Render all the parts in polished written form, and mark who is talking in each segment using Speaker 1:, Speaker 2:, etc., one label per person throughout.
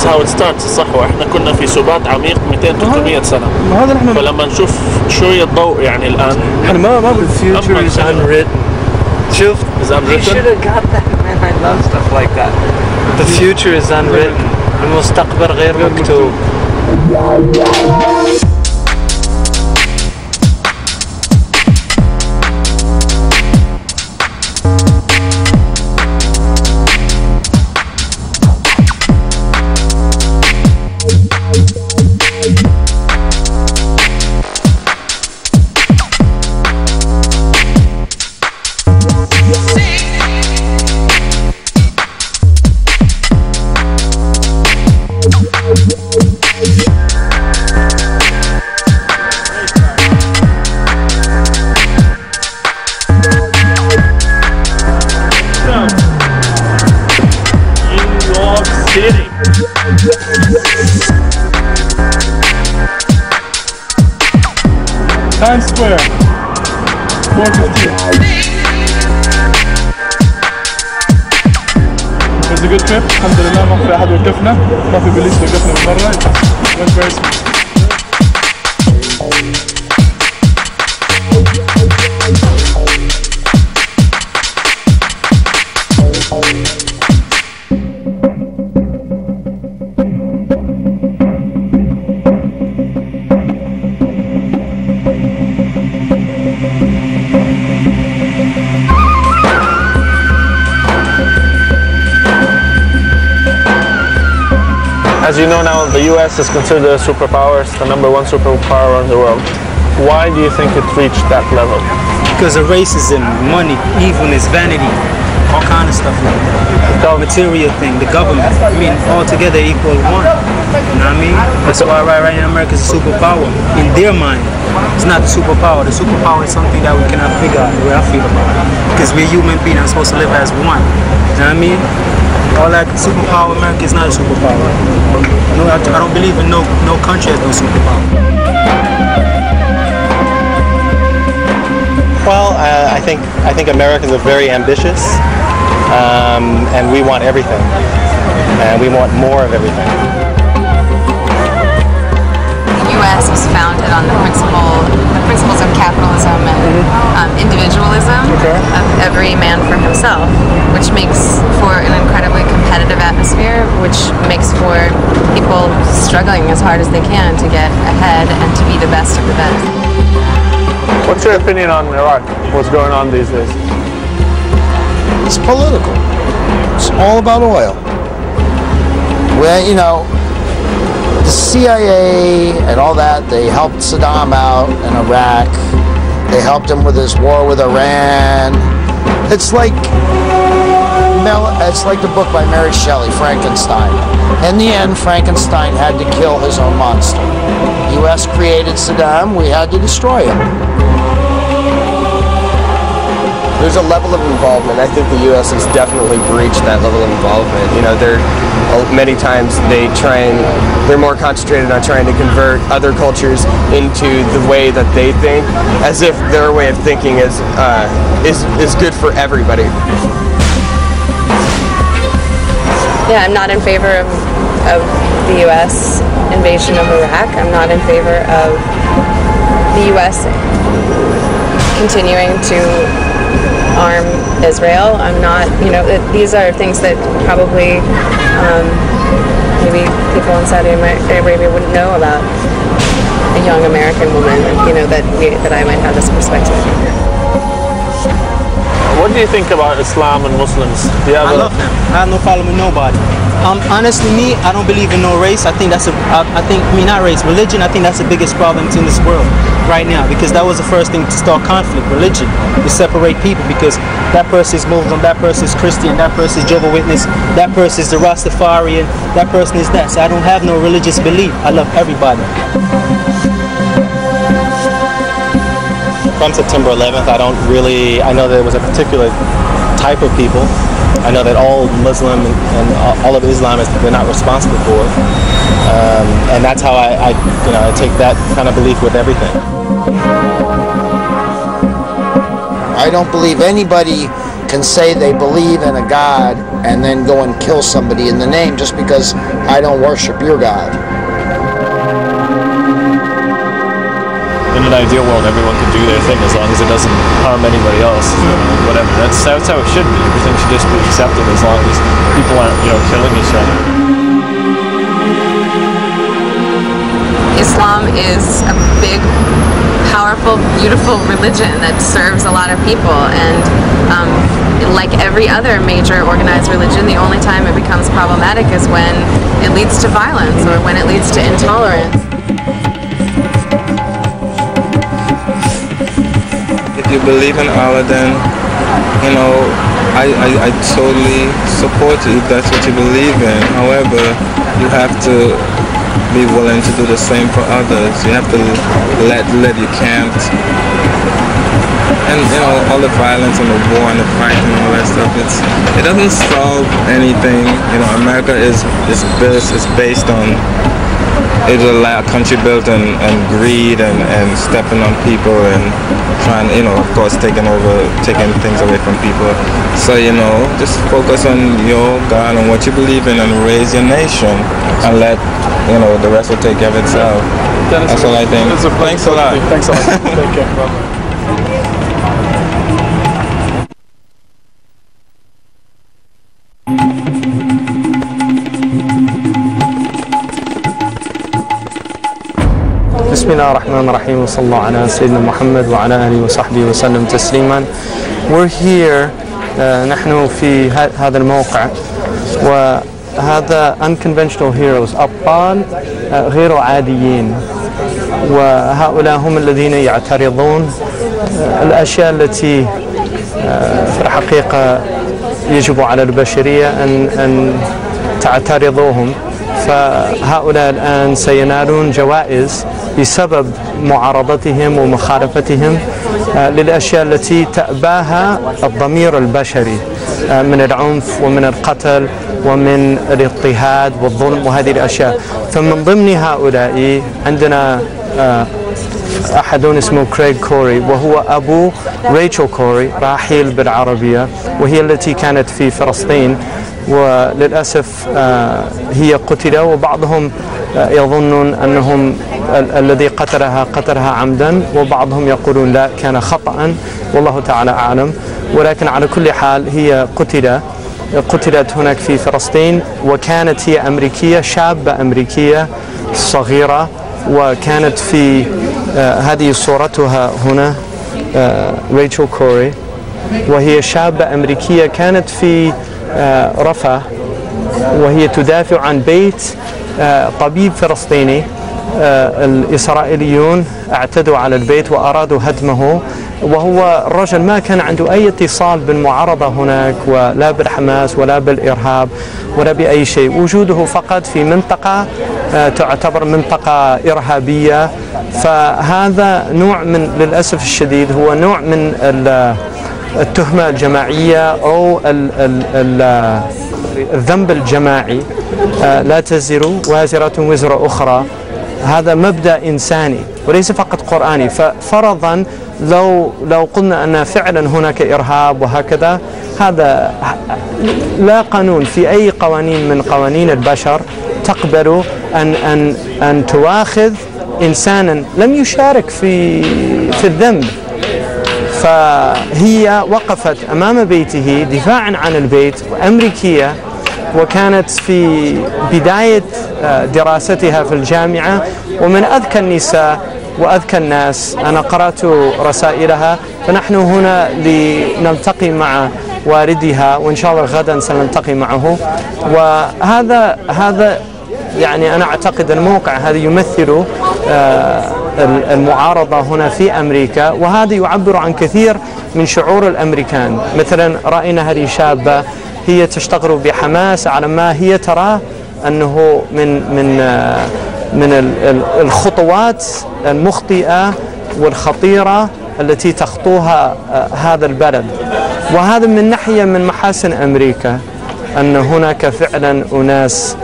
Speaker 1: how it starts صح. واحنا كنا في سبات عميق 200-300 سنة.
Speaker 2: هذا احنا
Speaker 1: فلما نشوف شوية ضوء يعني الآن.
Speaker 2: احنا ما future is unwritten. شوف.
Speaker 3: Is unwritten. You should have got that, man. I love stuff like that. The future is unwritten. المستقبل غير مكتوب.
Speaker 2: Times Square 4:15. It was a good trip. الحمد لله ما في أحد وقفنا، ما في بوليس وقفنا من برا. Went very smooth.
Speaker 1: As you know now, the U.S. is considered a superpower. It's the #1 superpower in the world. Why do you think it reached that level?
Speaker 4: Because of racism, money, evilness, vanity, all kind of stuff like that. The material thing, the government. I mean, all together equal one. You know what I mean? That's why right now America is a superpower. In their mind, it's not the superpower. The superpower is something that we cannot figure out the way I feel about it. Because we're human beings and supposed to live as one. You know what I mean? All that superpower, America is not a superpower. No, I don't believe in no country has no superpower.
Speaker 5: Well, I think Americans are very ambitious, and we want everything, and we want more of everything.
Speaker 6: The U.S. was founded on the principles of capitalism and individualism, of every man for himself, which makes for an incredibly competitive atmosphere, which makes for people struggling as hard as they can to get ahead and to be the best of the best.
Speaker 1: What's your opinion on Iraq? What's going on these days?
Speaker 7: It's political. It's all about oil. Well, you know, the CIA and all that, they helped Saddam out in Iraq. They helped him with his war with Iran. It's like the book by Mary Shelley, Frankenstein. In the end, Frankenstein had to kill his own monster. The U.S. created Saddam, we had to destroy him.
Speaker 8: There's a level of involvement. I think the U.S. has definitely breached that level of involvement. You know, many times they're more concentrated on trying to convert other cultures into the way that they think, as if their way of thinking is good for everybody.
Speaker 6: Yeah, I'm not in favor of the U.S. invasion of Iraq. I'm not in favor of the U.S. continuing to arm Israel. I'm not, you know, these are things that probably maybe people in Saudi Arabia wouldn't know about a young American woman, you know, that I might have this perspective.
Speaker 1: What do you think about Islam and Muslims?
Speaker 4: I love them. I have no problem with nobody. Honestly, me, I don't believe in no race. I think not race, religion. I think that's the biggest problem in this world right now, because that was the first thing to start conflict. Religion, to separate people, because that person is Muslim, that person is Christian, that person is Jehovah's Witness, that person is the Rastafarian, that person is that. So I don't have no religious belief. I love everybody.
Speaker 5: From September 11th, I know there was a particular type of people. I know that all Muslim and all of Islam they're not responsible for it. And that's how I take that kind of belief with everything.
Speaker 7: I don't believe anybody can say they believe in a God and then go and kill somebody in the name just because I don't worship your God.
Speaker 9: In an ideal world, everyone can do their thing as long as it doesn't harm anybody else. Whatever. That's how it should be. Everything should just be accepted as long as people aren't, killing each other.
Speaker 6: Islam is a big, powerful, beautiful religion that serves a lot of people, and like every other major organized religion, the only time it becomes problematic is when it leads to violence or when it leads to intolerance.
Speaker 10: If you believe in Allah, then, I totally support you if that's what you believe in. However, you have to be willing to do the same for others. You have to let you can't. And all the violence and the war and the fighting and all that stuff, it doesn't solve anything. America is based on, it's a country built on greed and stepping on people and trying, of course, taking things away from people. So, just focus on your God and what you believe in and raise your nation and let, the rest will take care of itself. That's all I think. Thanks a lot.
Speaker 2: Thanks a lot. Take care. Bye-bye.
Speaker 3: بسم الله الرحمن الرحيم وصلى الله على سيدنا محمد وعلى آله وصحبه وسلم تسليما. We're here نحن في هذا الموقع، وهذا unconventional heroes، أبطال غير عاديين، وهؤلاء هم الذين يعترضون الأشياء التي في الحقيقة يجب على البشرية أن تعترضوهم. فهؤلاء الآن سينالون جوائز بسبب معارضتهم ومخالفتهم للأشياء التي تأباها الضمير البشري من العنف ومن القتل ومن الاضطهاد والظلم وهذه الأشياء. فمن ضمن هؤلاء عندنا أحد اسمه كريغ كوري، وهو أبو ريتشل كوري، راحيل بالعربية، وهي التي كانت في فلسطين، وللأسف هي قتل، وبعضهم يظنون أنهم الذي قتلها عمدا، وبعضهم يقولون لا كان خطأ، والله تعالى أعلم. ولكن على كل حال هي قتلت هناك في فلسطين، وكانت هي أمريكية، شابة أمريكية صغيرة، وكانت في هذه صورتها هنا ريتشل كوري، وهي شابة أمريكية كانت في رفح، وهي تدافع عن بيت طبيب فلسطيني. الإسرائيليون اعتدوا على البيت وأرادوا هدمه، وهو الرجل ما كان عنده أي اتصال بالمعارضة هناك، ولا بالحماس ولا بالإرهاب ولا بأي شيء. وجوده فقط في منطقة تعتبر منطقة إرهابية. فهذا نوع من، للأسف الشديد، هو نوع من التهمة الجماعية أو الذنب الجماعي. لا تزر وازرة وزر أخرى، هذا مبدأ إنساني وليس فقط قرآني. ففرضا لو قلنا أن فعلا هناك إرهاب وهكذا، هذا لا قانون في أي قوانين من قوانين البشر تقبل أن تواخذ إنسانا لم يشارك في الذنب. فهي وقفت أمام بيته دفاعا عن البيت، أمريكية، وكانت في بداية دراستها في الجامعة، ومن أذكى النساء وأذكى الناس. أنا قرأت رسائلها، فنحن هنا لنلتقي مع والدها، وإن شاء الله غدا سنلتقي معه. وهذا يعني أنا أعتقد الموقع هذا يمثل المعارضة هنا في أمريكا، وهذا يعبر عن كثير من شعور الأمريكان. مثلا رأينا هذه شابة هي تشتغل بحماس على ما هي تراه أنه من الخطوات المخطئة والخطيرة التي تخطوها هذا البلد. وهذا من ناحية من محاسن أمريكا، أن هناك فعلا أناس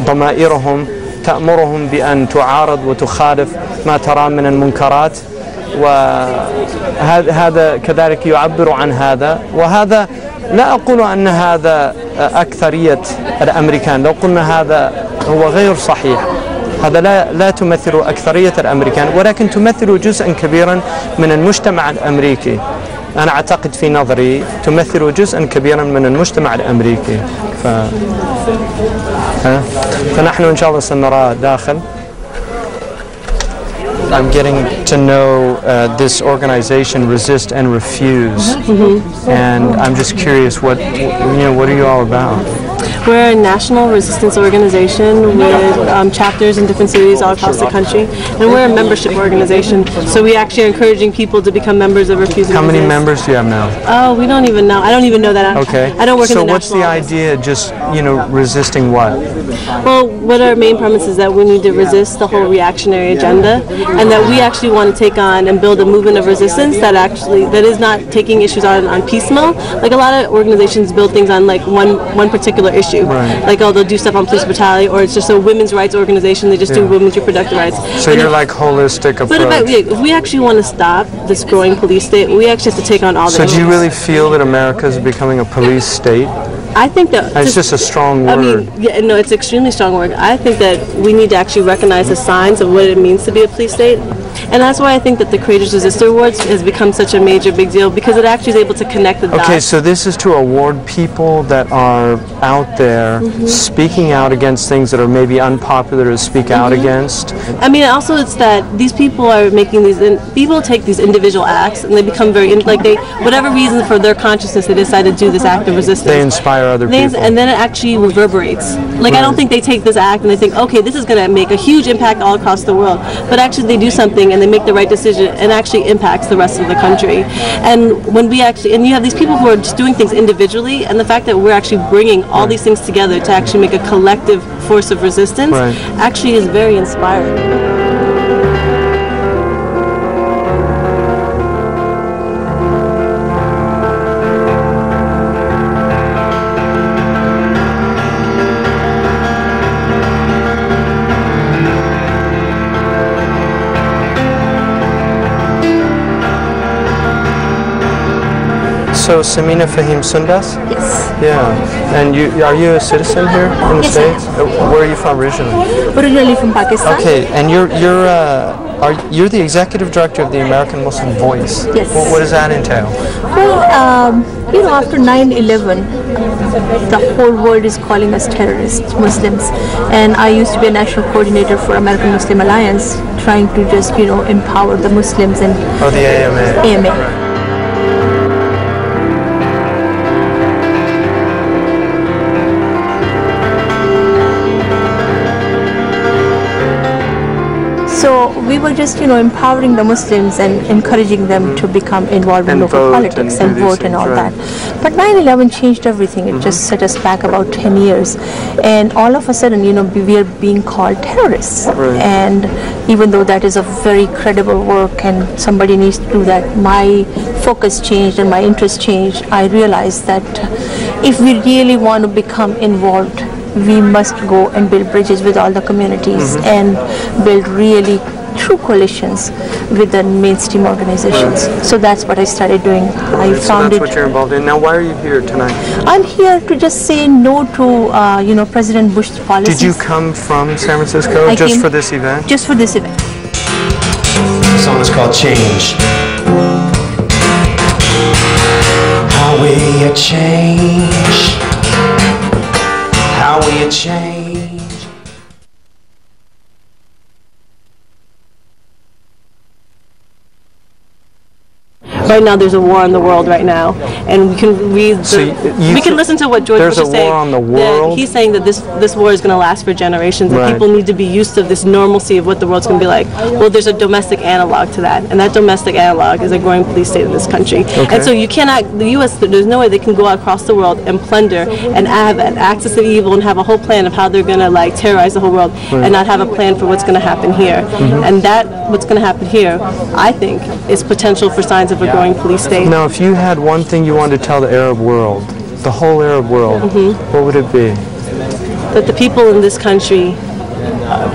Speaker 3: ضمائرهم تأمرهم بأن تعارض وتخالف ما ترى من المنكرات، وهذا كذلك يعبر عن هذا. وهذا لا أقول أن هذا أكثرية الأمريكان، لو قلنا هذا هو غير صحيح. هذا لا تمثل أكثرية الأمريكان، ولكن تمثل جزءا كبيرا من المجتمع الأمريكي. أنا أعتقد في نظري تمثل جزءا كبيرا من المجتمع الأمريكي. فنحن إن شاء الله سنرى داخل. I'm getting to know this organization, Resist and Refuse, and I'm just curious, what are you all about?
Speaker 11: We're a national resistance organization with chapters in different cities all across the country, and we're a membership organization. So we actually are encouraging people to become members of Refuse and
Speaker 3: How many
Speaker 11: Resist.
Speaker 3: members do you have now?
Speaker 11: Oh, we don't even know. I don't even know that.
Speaker 3: Okay.
Speaker 11: I don't work in the
Speaker 3: So what's the
Speaker 11: national office.
Speaker 3: idea? Just resisting what?
Speaker 11: Well, what our main premise is that we need to resist the whole reactionary agenda, and that we actually want to take on and build a movement of resistance that is not taking issues on piecemeal. Like a lot of organizations build things on like one particular issue.
Speaker 3: Right.
Speaker 11: Like, they'll do stuff on police brutality, or it's just a women's rights organization, they just do women's reproductive rights.
Speaker 3: So you're like holistic approach.
Speaker 11: But if we actually want to stop this growing police state, we actually have to take on all the
Speaker 3: So do you
Speaker 11: issues.
Speaker 3: really feel that America is becoming a police state?
Speaker 11: I think that
Speaker 3: It's just a strong word.
Speaker 11: I mean, yeah, no, it's an extremely strong word. I think that we need to actually recognize the signs of what it means to be a police state. And that's why I think that the Courageous Resistor Awards has become such a major big deal, because it actually is able to connect the dots.
Speaker 3: Okay, so this is to award people that are out there speaking out against things that are maybe unpopular to speak out against.
Speaker 11: I mean, also it's that these people are making people take these individual acts and they become very, whatever reason for their consciousness, they decide to do this act of resistance.
Speaker 3: They inspire other people.
Speaker 11: And then it actually reverberates. Like, I don't think they take this act and they think, okay, this is going to make a huge impact all across the world. But actually they do something and they make the right decision and actually impacts the rest of the country. And and you have these people who are just doing things individually, and the fact that we're actually bringing all these things together to actually make a collective force of resistance actually is very inspiring.
Speaker 3: So Samina Fahim Sundas?
Speaker 12: Yes.
Speaker 3: Yeah. And are you a citizen here in the States? Where are you from originally?
Speaker 12: Originally from Pakistan.
Speaker 3: Okay, and you're the executive director of the American Muslim Voice.
Speaker 12: Yes.
Speaker 3: What does that entail?
Speaker 12: Well, after 9/11, the whole world is calling us terrorists, Muslims, and I used to be a national coordinator for American Muslim Alliance, trying to just empower the Muslims and
Speaker 3: the AMA.
Speaker 12: AMA. So we were just, empowering the Muslims and encouraging them to become involved in local politics and vote and all that. But 9/11 changed everything. It just set us back about 10 years. And all of a sudden, we are being called terrorists. And even though that is a very credible work and somebody needs to do that, my focus changed and my interest changed. I realized that if we really want to become involved, we must go and build bridges with all the communities and build really true coalitions with the mainstream organizations. So that's what I started doing.
Speaker 3: So that's what you're involved in. Now, why are you here tonight?
Speaker 12: I'm here to just say no to, President Bush's policies.
Speaker 3: Did you come from San Francisco just for this event?
Speaker 12: Just for this event.
Speaker 13: The song is called Change. How we change. How we change.
Speaker 11: Right now, there's a war in the world right now, and we can read. We can listen to what George Bush is saying.
Speaker 3: There's a war on the world.
Speaker 11: He's saying that this war is going to last for generations, and people need to be used to this normalcy of what the world's going to be like. Well, there's a domestic analog to that, and that domestic analog is a growing police state in this country. And so you cannot. The U.S. There's no way they can go across the world and plunder and have an axis of evil and have a whole plan of how they're going to terrorize the whole world, and not have a plan for what's going to happen here. And what's going to happen here, I think, is potential for signs of a growing police state.
Speaker 3: Now, if you had one thing you wanted to tell the Arab world, the whole Arab world, what would it be?
Speaker 11: That the people in this country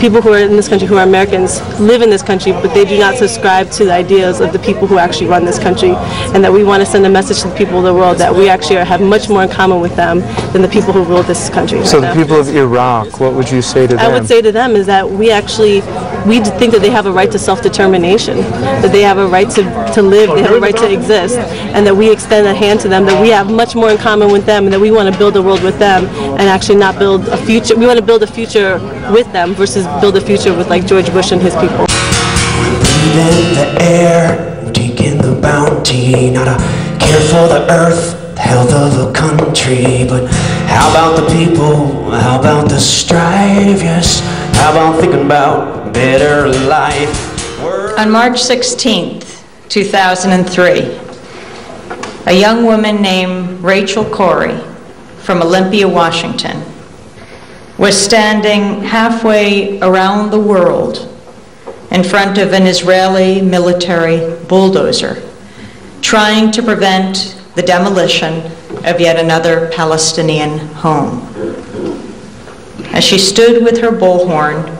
Speaker 11: people who are in this country, who are Americans, live in this country, but they do not subscribe to the ideas of the people who actually run this country, and that we want to send a message to the people of the world that we actually have much more in common with them than the people who rule this country.
Speaker 3: So the people of Iraq, what would you say to them?
Speaker 11: I would say to them is that we think that they have a right to self-determination, that they have a right to live, they have a right to exist, and that we extend a hand to them, that we have much more in common with them, and that we want to build a world with them and actually not build a future. We want to build a future with them versus build a future with like George Bush and his people.
Speaker 13: We breathe in the air, we take in the bounty, not a care for the earth, the health of the country, but how about the people, how about the strife, yes, how about thinking about better life.
Speaker 14: On March 16th, 2003, a young woman named Rachel Corrie from Olympia, Washington, was standing halfway around the world in front of an Israeli military bulldozer, trying to prevent the demolition of yet another Palestinian home. As she stood with her bullhorn